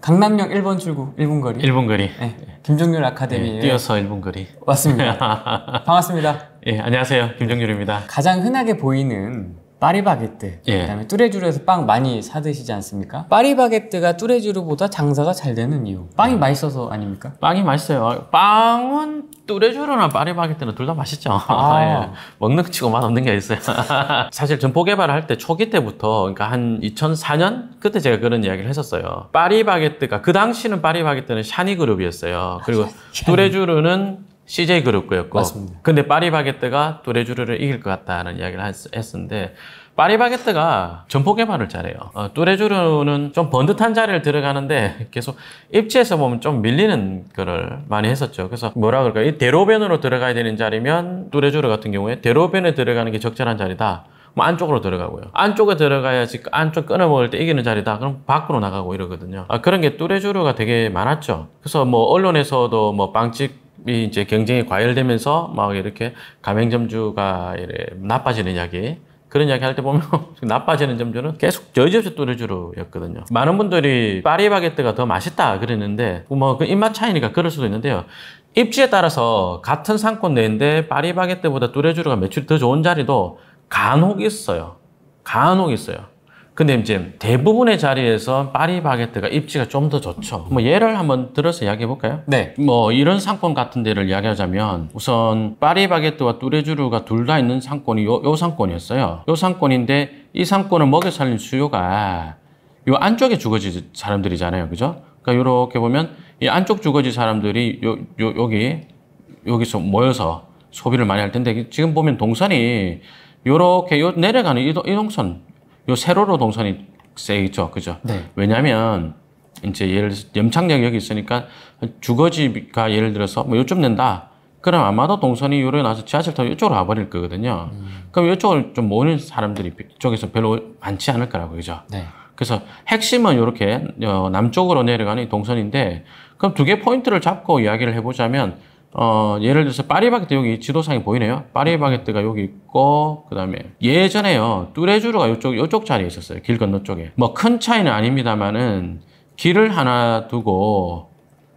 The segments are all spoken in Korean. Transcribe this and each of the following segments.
강남역 1번 출구 1분 거리. 1분 거리. 네. 김종률 아카데미에 뛰어서 1분 거리. 왔습니다. 반갑습니다. 예, 안녕하세요. 김종률입니다. 가장 흔하게 보이는 파리바게뜨, 그다음에 뚜레쥬르에서 빵 많이 사 드시지 않습니까? 파리바게뜨가 뚜레쥬르보다 장사가 잘 되는 이유, 빵이 맛있어서 아닙니까? 빵이 맛있어요. 빵은 뚜레쥬르나 파리바게뜨는 둘 다 맛있죠. 예. 먹는 치고 맛없는 게 있어요. 사실 점포 개발을 할 때 초기 때부터, 그러니까 한 2004년 그때 제가 그런 이야기를 했었어요. 파리바게뜨가 그 당시는 파리바게뜨는 샤니 그룹이었어요. 그리고 뚜레쥬르는 CJ 그룹 거였고, 맞습니다. 근데 파리바게뜨가 뚜레쥬르를 이길 것 같다는 이야기를 했었는데, 파리바게뜨가 점포 개발을 잘해요. 뚜레쥬르는 좀 번듯한 자리를 들어가는데 계속 입지에서 보면 좀 밀리는 거를 많이 했었죠. 그래서 뭐라 그럴까, 이 대로변으로 들어가야 되는 자리면 뚜레쥬르 같은 경우에 대로변에 들어가는 게 적절한 자리다. 뭐 안쪽으로 들어가고요. 안쪽에 들어가야지 안쪽 끊어 먹을 때 이기는 자리다. 그럼 밖으로 나가고 이러거든요. 그런 게 뚜레쥬르가 되게 많았죠. 그래서 뭐 언론에서도 뭐 빵집 이 이제 경쟁이 과열되면서 막 이렇게 가맹점주가 이래 나빠지는 이야기, 그런 이야기 할 때 보면 나빠지는 점주는 계속 여지없이 뚜레쥬르였거든요. 많은 분들이 파리바게뜨가 더 맛있다 그랬는데 뭐 그 입맛 차이니까 그럴 수도 있는데요. 입지에 따라서 같은 상권 내인데 파리바게뜨보다 뚜레쥬르가 매출이 더 좋은 자리도 간혹 있어요. 간혹 있어요. 근데 이제 대부분의 자리에서 파리바게뜨가 입지가 좀 더 좋죠. 뭐 예를 한번 들어서 이야기해 볼까요? 네. 뭐 이런 상권 같은 데를 이야기하자면, 우선 파리바게뜨와 뚜레쥬르가 둘 다 있는 상권이 요 상권이었어요. 요 상권인데 이 상권을 먹여 살린 수요가 요 안쪽에 주거지 사람들이잖아요. 그죠? 그러니까 요렇게 보면 이 안쪽 주거지 사람들이 여기서 모여서 소비를 많이 할 텐데, 지금 보면 동선이 요렇게 내려가는 이 동선, 요 세로로 동선이 세 있죠. 그죠? 네. 왜냐면 이제 예를 들어서 염창역 여기 있으니까 주거지가 예를 들어서 뭐 요쯤 낸다. 그럼 아마도 동선이 요래 나서 지하철 타고 이쪽으로 와버릴 거거든요. 그럼 이쪽을 좀 모는 사람들이 이쪽에서 별로 많지 않을 거라고. 그죠? 네. 그래서 핵심은 이렇게 남쪽으로 내려가는 이 동선인데, 그럼 두 개 포인트를 잡고 이야기를 해보자면, 예를 들어서 파리바게뜨 여기 지도상에 보이네요. 파리바게뜨가 여기 있고, 그 다음에 예전에요, 뚜레쥬르가 요쪽 자리에 있었어요. 길 건너 쪽에. 뭐 큰 차이는 아닙니다만은 길을 하나 두고,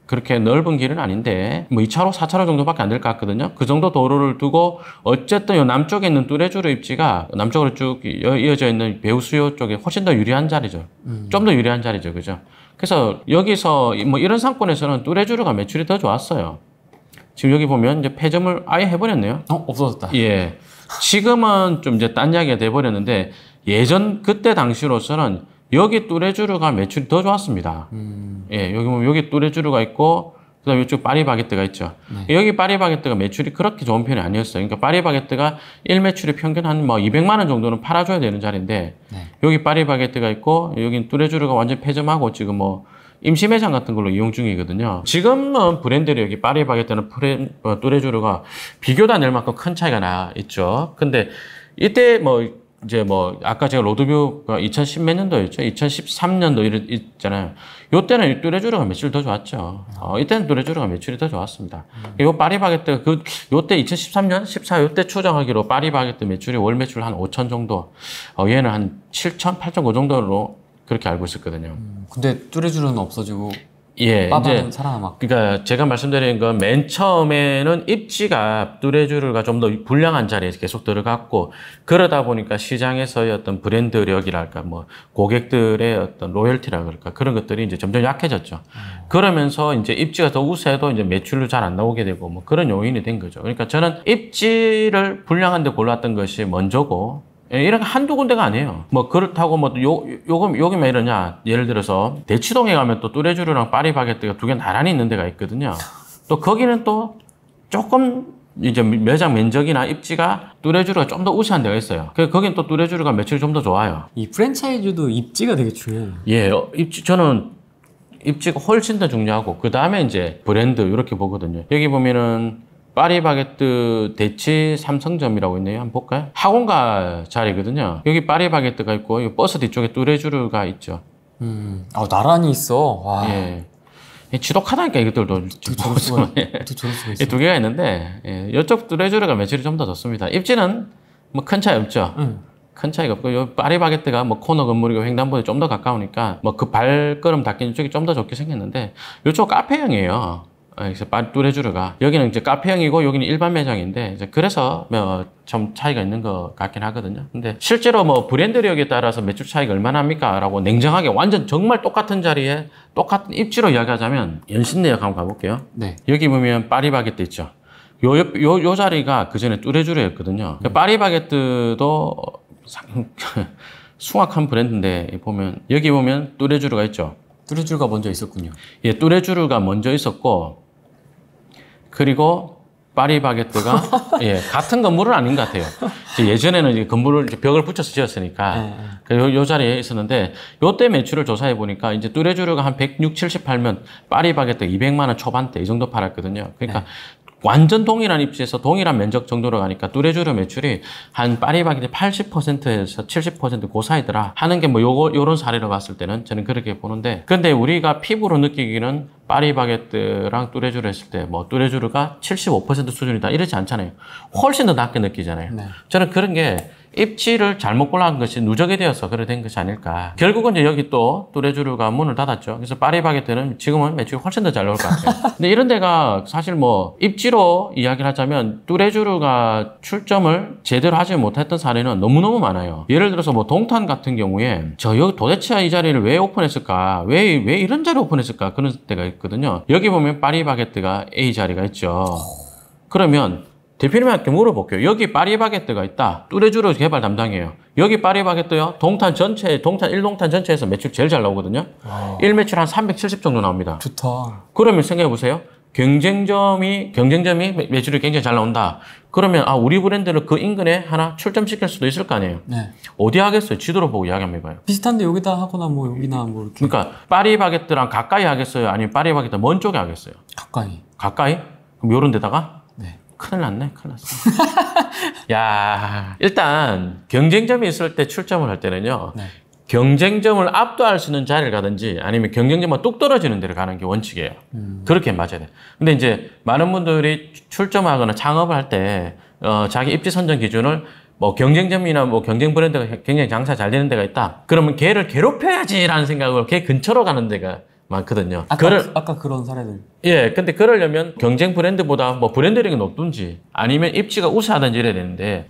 그렇게 넓은 길은 아닌데 뭐 2차로 4차로 정도밖에 안 될 것 같거든요. 그 정도 도로를 두고 어쨌든 요 남쪽에 있는 뚜레쥬르 입지가 남쪽으로 쭉 이어져 있는 배우수요 쪽에 훨씬 더 유리한 자리죠. 좀 더 유리한 자리죠. 그죠? 그래서 여기서 뭐 이런 상권에서는 뚜레쥬르가 매출이 더 좋았어요. 지금 여기 보면 이제 폐점을 아예 해버렸네요. 없어졌다. 예. 지금은 좀 이제 딴 이야기가 돼버렸는데, 예전 그때 당시로서는 여기 뚜레쥬르가 매출이 더 좋았습니다. 예, 여기 보면 여기 뚜레쥬르가 있고, 그 다음에 이쪽 파리바게뜨가 있죠. 네. 여기 파리바게뜨가 매출이 그렇게 좋은 편이 아니었어요. 그러니까 파리바게뜨가 1매출이 평균 한 뭐 200만 원 정도는 팔아줘야 되는 자리인데, 네. 여기 파리바게뜨가 있고, 여긴 뚜레쥬르가 완전 폐점하고 지금 뭐 임시 매장 같은 걸로 이용 중이거든요. 지금은 브랜드로 여기 파리바게뜨는 뚜레쥬르가 비교도 안 될 만큼 큰 차이가 나 있죠. 근데 이때 이제 아까 제가 로드뷰가 2010 몇 년도였죠? 2013년도 있잖아요. 요때는 뚜레쥬르가 매출이 더 좋았죠. 이때는 뚜레쥬르가 매출이 더 좋았습니다. 요 파리바게뜨가 요때 2013년, 14 요때 추정하기로 파리바게뜨 매출이 월 매출 한 5천 정도, 얘는 한 7천, 8천 그 정도로 그렇게 알고 있었거든요. 근데 뚜레쥬르는 없어지고, 예, 이제 살아남았고. 그러니까 제가 말씀드린 건 맨 처음에는 입지가 뚜레쥬르가 좀 더 불량한 자리에 계속 들어갔고, 그러다 보니까 시장에서의 어떤 브랜드력이랄까, 뭐 고객들의 어떤 로열티라 그럴까, 그런 것들이 이제 점점 약해졌죠. 그러면서 이제 입지가 더 우세도 이제 매출로 잘 안 나오게 되고, 뭐 그런 요인이 된 거죠. 그러니까 저는 입지를 불량한 데 골랐던 것이 먼저고, 예, 이런 한두 군데가 아니에요. 뭐 그렇다고 뭐 여기만 이러냐, 예를 들어서 대치동에 가면 또 뚜레쥬르랑 파리바게뜨가 두 개 나란히 있는 데가 있거든요. 또 거기는 또 조금 이제 매장 면적이나 입지가 뚜레쥬르가 좀 더 우세한 데가 있어요. 거긴 또 뚜레쥬르가 매출이 좀 더 좋아요. 이 프랜차이즈도 입지가 되게 중요해요. 예, 저는 입지가 훨씬 더 중요하고, 그 다음에 이제 브랜드 이렇게 보거든요. 여기 보면은 파리바게뜨 대치 삼성점이라고 있네요. 한번 볼까요? 학원가 자리거든요. 여기 파리바게뜨가 있고, 이 버스 뒤쪽에 뚜레쥬르가 있죠. 나란히 있어. 와. 예. 지독하다니까, 이것들도. 저럴 수가 있어. 두 개가 있는데, 예. 이쪽 뚜레쥬르가 매출이 좀 더 좋습니다. 입지는 뭐 큰 차이 없죠. 큰 차이가 없고, 요 파리바게뜨가 뭐 코너 건물이고 횡단보도에 좀 더 가까우니까 뭐 그 발걸음 닿기는 쪽이 좀 더 좋게 생겼는데, 요쪽 카페형이에요. 그래서 뚜레쥬르가 여기는 이제 카페형이고 여기는 일반 매장인데, 이제 그래서 뭐 좀 차이가 있는 것 같긴 하거든요. 근데 실제로 뭐 브랜드력에 따라서 매출 차이가 얼마나 합니까? 라고 냉정하게 완전 정말 똑같은 자리에 똑같은 입지로 이야기하자면 연신내역 한번 가볼게요. 네. 여기 보면 파리바게뜨 있죠. 요 자리가 그 전에 뚜레쥬르였거든요. 파리바게뜨도 숭악한 브랜드인데, 보면 여기 보면 뚜레쥬르가 있죠. 뚜레쥬르가 먼저 있었군요. 예, 뚜레쥬르가 먼저 있었고, 그리고 파리바게뜨가 예, 같은 건물은 아닌 것 같아요. 예전에는 이제 건물을 벽을 붙여서 지었으니까 요 자리에 있었는데, 요때 매출을 조사해 보니까 이제 뚜레쥬르가 한 160, 70 팔면 파리바게뜨 200만 원 초반대 이 정도 팔았거든요. 그러니까 완전 동일한 입지에서 동일한 면적 정도로 가니까 뚜레쥬르 매출이 한 파리바게뜨 80%에서 70% 그 사이더라 하는 게 뭐 요런 사례로 봤을 때는 저는 그렇게 보는데, 근데 우리가 피부로 느끼기는 파리바게뜨랑 뚜레쥬르 했을 때 뭐 뚜레쥬르가 75% 수준이다 이러지 않잖아요. 훨씬 더 낮게 느끼잖아요. 네. 저는 그런 게 입지를 잘못 골라한 것이 누적이 되어서 그래 된 것이 아닐까. 결국은 이제 여기 또 뚜레쥬르가 문을 닫았죠. 그래서 파리바게뜨는 지금은 매출이 훨씬 더 잘 나올 것 같아요. 근데 이런 데가 사실 뭐 입지로 이야기를 하자면 뚜레쥬르가 출점을 제대로 하지 못했던 사례는 너무너무 많아요. 예를 들어서 뭐 동탄 같은 경우에 여기 도대체 이 자리를 왜 오픈했을까? 왜 이런 자리 오픈했을까? 그런 데가 있거든요. 여기 보면 파리바게뜨가 A 자리가 있죠. 그러면 대표님한테 물어볼게요. 여기 파리바게뜨가 있다. 뚜레쥬르 개발 담당이에요. 여기 파리바게뜨요. 동탄 1동탄 전체에서 매출 제일 잘 나오거든요. 일 매출 한 370 정도 나옵니다. 좋다. 그러면 생각해 보세요. 경쟁점이 매출이 굉장히 잘 나온다. 그러면 우리 브랜드를 그 인근에 하나 출점시킬 수도 있을 거 아니에요. 네. 어디 하겠어요? 지도로 보고 이야기 한번 해봐요. 비슷한데 여기다 하거나 뭐 여기나 뭐 이렇게. 그러니까 파리바게뜨랑 가까이 하겠어요? 아니면 파리바게뜨 먼 쪽에 하겠어요? 가까이. 가까이? 그럼 요런 데다가? 네. 큰일 났네. 큰일 났어. 야, 일단 경쟁점이 있을 때 출점을 할 때는요. 네. 경쟁점을 압도할 수 있는 자리를 가든지 아니면 경쟁점과 뚝 떨어지는 데를 가는 게 원칙이에요. 그렇게 맞아야 돼. 근데 이제 많은 분들이 출점하거나 창업을 할 때 자기 입지 선정 기준을 뭐 경쟁점이나 뭐 경쟁 브랜드가 굉장히 장사 잘 되는 데가 있다. 그러면 걔를 괴롭혀야지라는 생각으로 걔 근처로 가는 데가 많거든요. 아까 그런 사례들. 예, 근데 그러려면 경쟁 브랜드보다 뭐 브랜드력이 높든지 아니면 입지가 우수하든지 이래야 되는데,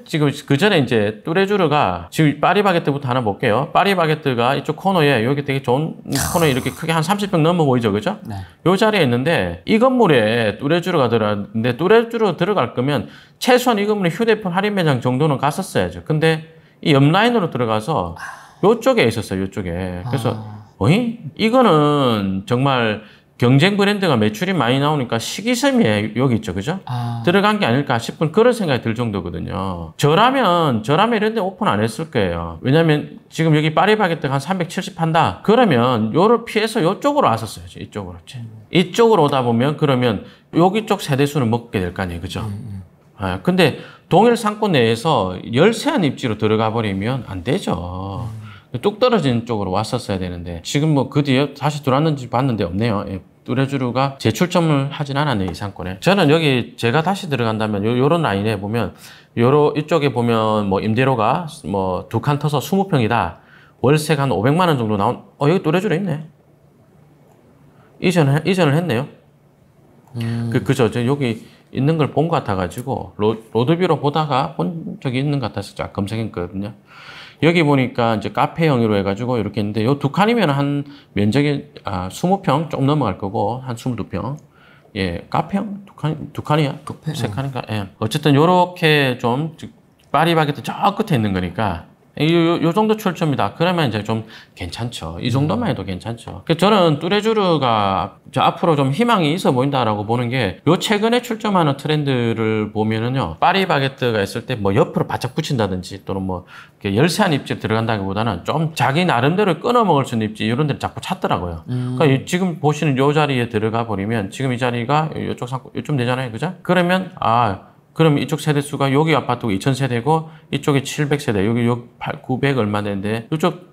지금 그 전에 이제 뚜레쥬르가 지금 파리바게뜨부터 하나 볼게요. 파리바게뜨가 이쪽 코너에 여기 되게 좋은 코너에 이렇게 크게 한 30평 넘어 보이죠, 그죠? 네. 요 자리에 있는데 이 건물에 뚜레쥬르가 들어갔는데, 뚜레쥬르 들어갈 거면 최소한 이 건물에 휴대폰 할인 매장 정도는 갔었어야죠. 근데 이 옆라인으로 들어가서 요쪽에 있었어요, 요쪽에. 그래서 이거는 정말 경쟁 브랜드가 매출이 많이 나오니까 시기섬에 여기 있죠, 그죠? 들어간 게 아닐까 싶은 그런 생각이 들 정도거든요. 저라면 이런 데 오픈 안 했을 거예요. 왜냐면 지금 여기 파리바게뜨가 한 370 한다. 그러면 요를 피해서 요쪽으로 왔었어요. 이쪽으로. 이쪽으로 오다 보면 그러면 여기 쪽 세대수는 먹게 될 거 아니에요, 그죠? 근데 동일 상권 내에서 열세한 입지로 들어가 버리면 안 되죠. 뚝 떨어지는 쪽으로 왔었어야 되는데, 지금 뭐 그 뒤에 다시 들어왔는지 봤는데 없네요. 예, 뚜레쥬르가 재출점을 하진 않았네요, 이 상권에. 저는 여기 제가 다시 들어간다면 요런 라인에 보면 이쪽에 보면 뭐 임대료가 뭐 2칸 터서 20평이다. 월세가 한 500만 원 정도 나온. 여기 뚜레쥬르 있네. 이전을 했네요. 그죠? 저 여기 있는 걸 본 것 같아가지고 로드뷰로 보다가 본 적이 있는 것 같아서 쫙 검색했거든요. 여기 보니까 이제 카페형으로 해가지고 이렇게 있는데, 요 2칸이면 한 면적이 20평 좀 넘어갈 거고, 한 22평. 예, 카페형? 2칸이야? 3칸인가? 예. 어쨌든 요렇게 좀 파리바게뜨 저 끝에 있는 거니까 요 정도 출처입니다. 그러면 이제 좀 괜찮죠. 이 정도만 해도 괜찮죠. 저는 뚜레쥬르가 앞으로 좀 희망이 있어 보인다라고 보는 게, 요 최근에 출점하는 트렌드를 보면은요, 파리바게뜨가 있을 때 뭐 옆으로 바짝 붙인다든지 또는 뭐 열세한 입지에 들어간다기보다는 좀 자기 나름대로 끊어 먹을 수 있는 입지 이런 데를 자꾸 찾더라고요. 그러니까 지금 보시는 요 자리에 들어가 버리면, 지금 이 자리가 요쪽 상권 요쯤 되잖아요, 그죠? 그러면 그럼 이쪽 세대수가 여기 아파트가 2000세대고 이쪽이 700세대, 여기 900 얼마 되는데, 이쪽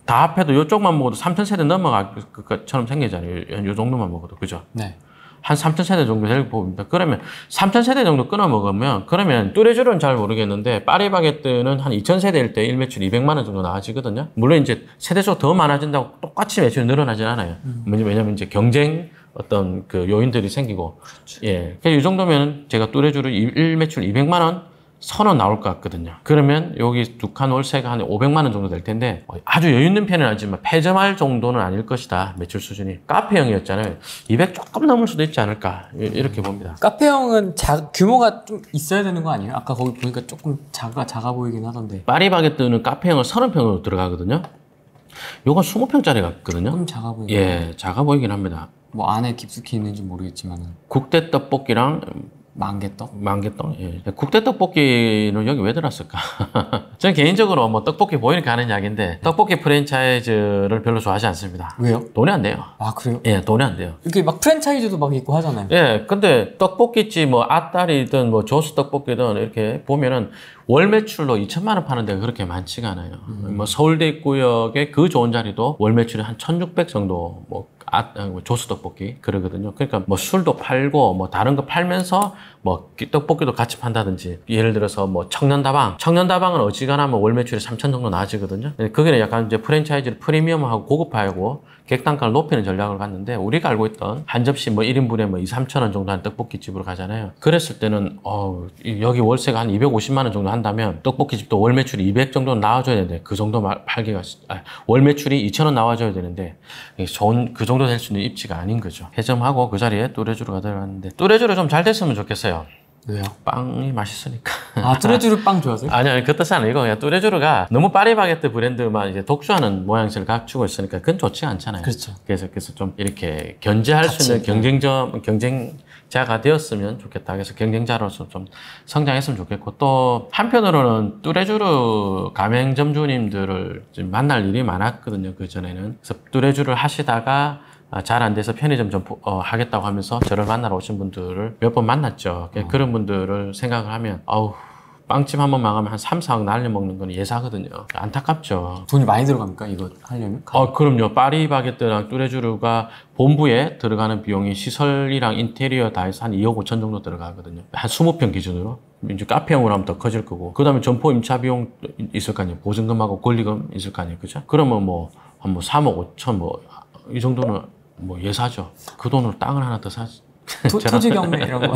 다 합해도 이쪽만 먹어도 3000세대 넘어갈 것처럼 생기잖아요. 요 정도만 먹어도, 그죠? 네. 한 3,000세대 정도 될 봅니다. 그러면 3,000세대 정도 끊어 먹으면 그러면 뚜레쥬르는 잘 모르겠는데 파리바게뜨는 한 2,000세대일 때 1매출 200만 원 정도 나와지거든요. 물론 이제 세대수가 더 많아진다고 똑같이 매출이 늘어나진 않아요. 왜냐면 이제 경쟁 어떤 그 요인들이 생기고. 그렇죠. 예. 이 정도면 제가 뚜레쥬르 1매출 200만 원 선은 나올 것 같거든요. 그러면 여기 두 칸 월세가 한 500만 원 정도 될 텐데 아주 여유 있는 편은 아니지만 폐점할 정도는 아닐 것이다. 매출 수준이. 카페형이었잖아요. 200 조금 넘을 수도 있지 않을까 이렇게 봅니다. 카페형은 규모가 좀 있어야 되는 거 아니에요? 아까 거기 보니까 조금 작아 보이긴 하던데. 파리바게뜨는 카페형은 30평으로 들어가거든요. 요건 20평짜리 같거든요. 좀 작아 보이긴 예, 작아 보이긴 합니다. 뭐 안에 깊숙이 있는지 모르겠지만은 국대 떡볶이랑 만개떡? 만개떡? 예. 국대 떡볶이는 여기 왜 들었을까? 저는 개인적으로 뭐 떡볶이 보이니까 하는 이야기인데 떡볶이 프랜차이즈를 별로 좋아하지 않습니다. 왜요? 돈이 안 돼요. 아 그래요? 예, 돈이 안 돼요. 이렇게 막 프랜차이즈도 막 있고 하잖아요. 예, 근데 떡볶이집 뭐 아따리든 뭐 조수 떡볶이든 이렇게 보면은 월 매출로 2천만 원 파는 데가 그렇게 많지가 않아요. 뭐 서울대 구역의 그 좋은 자리도 월 매출이 한 1,600 정도 뭐 조수 떡볶이 그러거든요. 그러니까 뭐 술도 팔고 뭐 다른 거 팔면서 뭐 떡볶이도 같이 판다든지 예를 들어서 뭐 청년다방은 어지간하면 월 매출이 3천 정도 나아지거든요. 그게 약간 이제 프랜차이즈를 프리미엄하고 고급화하고 객단가를 높이는 전략을 갔는데 우리가 알고 있던 한 접시 뭐 1인분에 뭐 2, 3천 원 정도 하는 떡볶이집으로 가잖아요. 그랬을 때는 여기 월세가 한 250만 원 정도 한다면 떡볶이집도 월 매출이 200 정도 나와줘야 되는데 그 정도 팔기가 월 매출이 2천 원 나와줘야 되는데 좋은 그 정도 될 수 있는 입지가 아닌 거죠. 해점하고 그 자리에 뚜레쥬르가 들어갔는데 뚜레쥬르 좀 잘 됐으면 좋겠어요. 왜요? 빵이 맛있으니까. 아 뚜레쥬르 빵 좋아하세요? 아니요, 그 뜻은 아니고 그냥 뚜레쥬르가 너무 파리바게뜨 브랜드만 이제 독주하는 모양새를 갖추고 있으니까 그건 좋지가 않잖아요. 그렇죠. 그래서 좀 이렇게 견제할 수 있는 경쟁자가 되었으면 좋겠다. 그래서 경쟁자로서 좀 성장했으면 좋겠고 또 한편으로는 뚜레쥬르 가맹점주님들을 좀 만날 일이 많았거든요. 그 전에는. 그래서 뚜레쥬르를 하시다가 잘 안 돼서 편의점 좀 하겠다고 하면서 저를 만나러 오신 분들을 몇 번 만났죠. 그런 분들을 생각을 하면 빵집 한번 망하면 한 3, 4억 날려먹는 건 예사거든요. 안타깝죠. 돈이 많이 들어갑니까 이거 하려면? 그럼요. 파리바게뜨랑 뚜레쥬르가 본부에 들어가는 비용이 시설이랑 인테리어 다 해서 한 2억 5천 정도 들어가거든요. 한 20평 기준으로. 이제 카페형으로 하면 더 커질 거고. 그 다음에 점포 임차 비용 있을 거 아니에요. 보증금하고 권리금 있을 거 아니에요. 그죠? 그러면 한 3억 5천 이 정도는 예사죠. 그 돈으로 땅을 하나 더 사지. 토지 경매 이런 거.